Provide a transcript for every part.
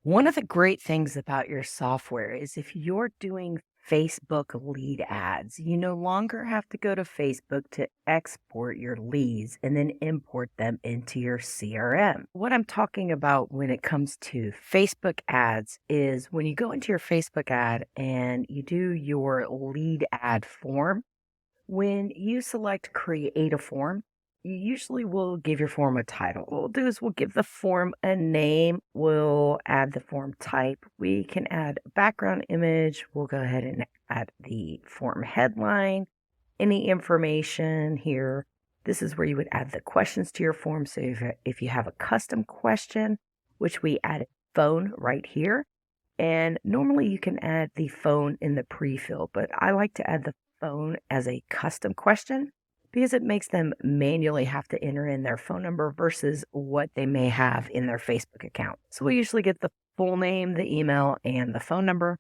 One of the great things about your software is if you're doing Facebook lead ads, you no longer have to go to Facebook to export your leads and then import them into your CRM. What I'm talking about when it comes to Facebook ads is when you go into your Facebook ad and you do your lead ad form, when you select create a form, you usually will give your form a title. What we'll do is we'll give the form a name. We'll add the form type. We can add a background image. We'll go ahead and add the form headline, any information here. This is where you would add the questions to your form. So if you have a custom question, which we added phone right here, and normally you can add the phone in the pre-fill, but I like to add the phone as a custom question because it makes them manually have to enter in their phone number versus what they may have in their Facebook account. So we usually get the full name, the email, and the phone number.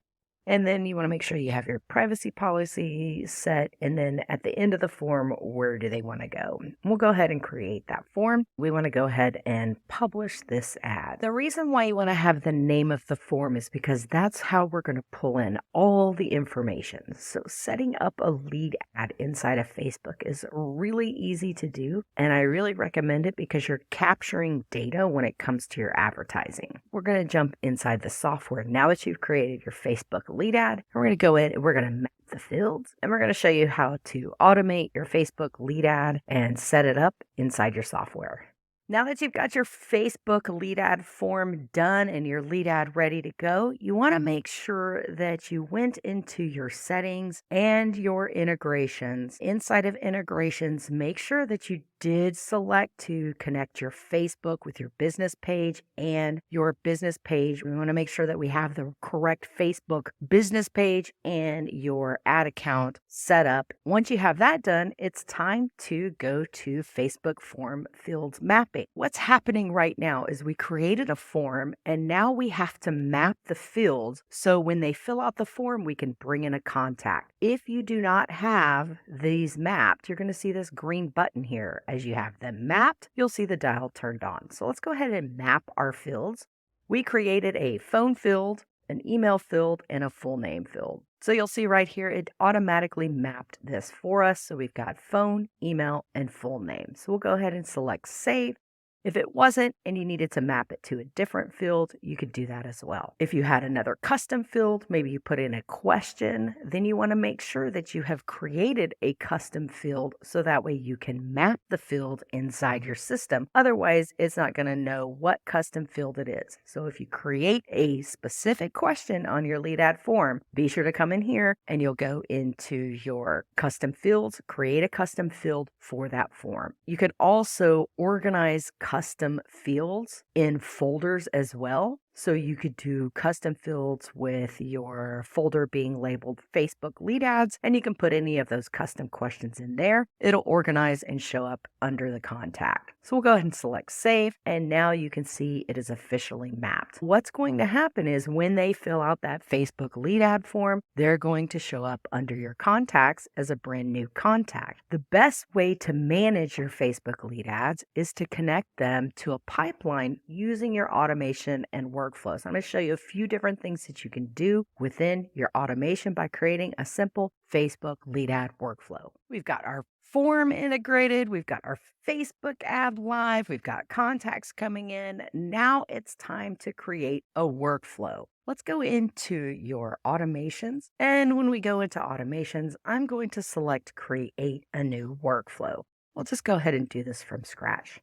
And then you want to make sure you have your privacy policy set. And then at the end of the form, where do they want to go? We'll go ahead and create that form. We want to go ahead and publish this ad. The reason why you want to have the name of the form is because that's how we're going to pull in all the information. So setting up a lead ad inside of Facebook is really easy to do. And I really recommend it because you're capturing data when it comes to your advertising. We're going to jump inside the software. Now that you've created your Facebook lead ad, we're going to go in and we're going to map the fields, and we're going to show you how to automate your Facebook lead ad and set it up inside your software. Now that you've got your Facebook lead ad form done and your lead ad ready to go, you want to make sure that you went into your settings and your integrations. Inside of integrations, make sure that you did select to connect your Facebook with your business page and your business page. We want to make sure that we have the correct Facebook business page and your ad account set up. Once you have that done, it's time to go to Facebook form fields mapping. What's happening right now is we created a form and now we have to map the fields so when they fill out the form, we can bring in a contact. If you do not have these mapped, you're going to see this green button here. As you have them mapped, you'll see the dial turned on. So let's go ahead and map our fields. We created a phone field, an email field, and a full name field. So you'll see right here, it automatically mapped this for us. So we've got phone, email, and full name. So we'll go ahead and select save. If it wasn't and you needed to map it to a different field, you could do that as well. If you had another custom field, maybe you put in a question, then you want to make sure that you have created a custom field so that way you can map the field inside your system. Otherwise, it's not going to know what custom field it is. So if you create a specific question on your lead ad form, be sure to come in here and you'll go into your custom fields, create a custom field for that form. You could also organize custom fields in folders as well. So you could do custom fields with your folder being labeled Facebook lead ads, and you can put any of those custom questions in there. It'll organize and show up under the contact. So we'll go ahead and select save, and now you can see it is officially mapped. What's going to happen is when they fill out that Facebook lead ad form, they're going to show up under your contacts as a brand new contact. The best way to manage your Facebook lead ads is to connect them to a pipeline using your automation and workflows. I'm going to show you a few different things that you can do within your automation by creating a simple Facebook lead ad workflow. We've got our form integrated. We've got our Facebook ad live. We've got contacts coming in. Now it's time to create a workflow. Let's go into your automations. And when we go into automations, I'm going to select create a new workflow. We'll just go ahead and do this from scratch.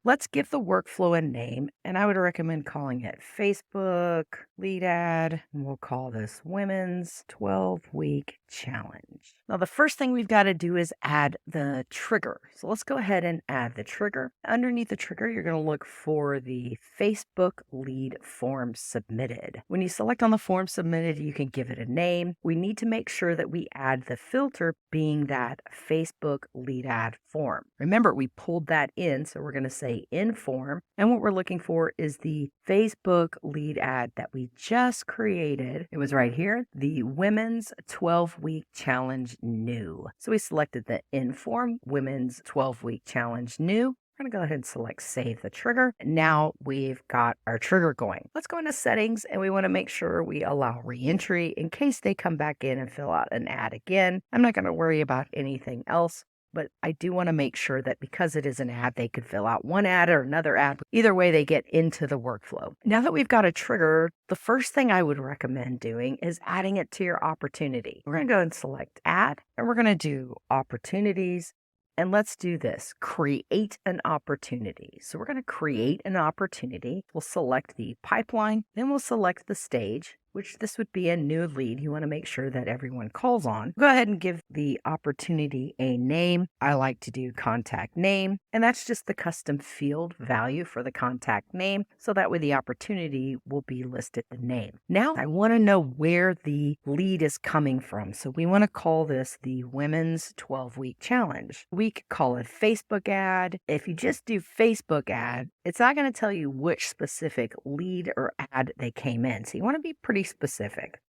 Let's give the workflow a name, and I would recommend calling it Facebook lead ad, and we'll call this Women's 12-Week Challenge. Now, the first thing we've got to do is add the trigger. So let's go ahead and add the trigger. Underneath the trigger, you're going to look for the Facebook lead form submitted. When you select on the form submitted, you can give it a name. We need to make sure that we add the filter being that Facebook lead ad form. Remember, we pulled that in, so we're going to say in form, and what we're looking for is the Facebook lead ad that we just created. It was right here, the Women's 12-Week Challenge New. So we selected the in form, Women's 12-Week Challenge New. We're going to go ahead and select Save the Trigger. Now we've got our trigger going. Let's go into Settings, and we want to make sure we allow re-entry in case they come back in and fill out an ad again. I'm not going to worry about anything else, but I do want to make sure that because it is an ad, they could fill out one ad or another ad. Either way, they get into the workflow. Now that we've got a trigger, the first thing I would recommend doing is adding it to your opportunity. We're going to go and select Add, and we're going to do Opportunities. And let's do this, create an opportunity. So we're going to create an opportunity. We'll select the pipeline, then we'll select the stage, which this would be a new lead you want to make sure that everyone calls on. Go ahead and give the opportunity a name. I like to do contact name, and that's just the custom field value for the contact name. So that way the opportunity will be listed the name. Now I want to know where the lead is coming from. So we want to call this the Women's 12-Week Challenge. We could call it Facebook ad. If you just do Facebook ad, it's not going to tell you which specific lead or ad they came in. So you want to be pretty specific.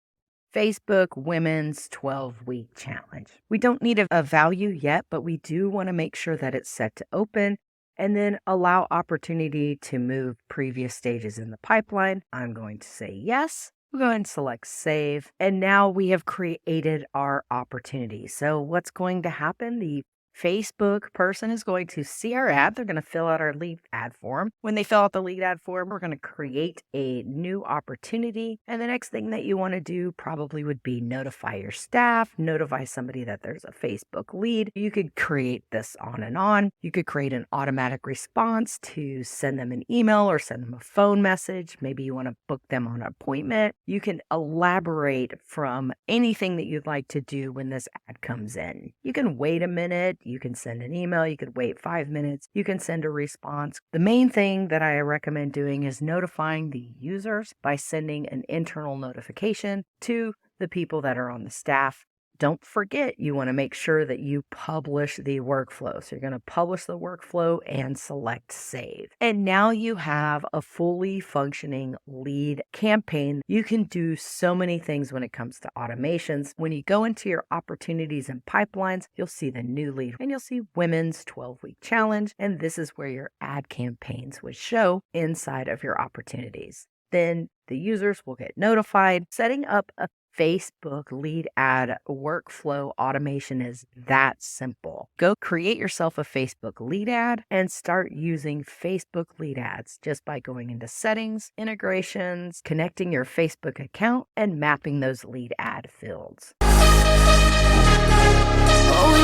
Facebook Women's 12-Week Challenge. We don't need a value yet, but we do want to make sure that it's set to open and then allow opportunity to move previous stages in the pipeline. I'm going to say yes. We'll go ahead and select Save. And now we have created our opportunity. So what's going to happen? The Facebook person is going to see our ad. They're going to fill out our lead ad form. When they fill out the lead ad form, we're going to create a new opportunity. And the next thing that you want to do probably would be notify your staff, notify somebody that there's a Facebook lead. You could create this on and on. You could create an automatic response to send them an email or send them a phone message. Maybe you want to book them on an appointment. You can elaborate from anything that you'd like to do when this ad comes in. You can wait a minute. You can send an email. You could wait 5 minutes. You can send a response. The main thing that I recommend doing is notifying the users by sending an internal notification to the people that are on the staff. Don't forget, you want to make sure that you publish the workflow. So you're going to publish the workflow and select Save. And now you have a fully functioning lead campaign. You can do so many things when it comes to automations. When you go into your opportunities and pipelines, you'll see the new lead and you'll see Women's 12-Week Challenge. And this is where your ad campaigns would show inside of your opportunities. Then the users will get notified. Setting up a Facebook lead ad workflow automation is that simple. Go create yourself a Facebook lead ad and start using Facebook lead ads just by going into settings, integrations, connecting your Facebook account, and mapping those lead ad fields. Oh,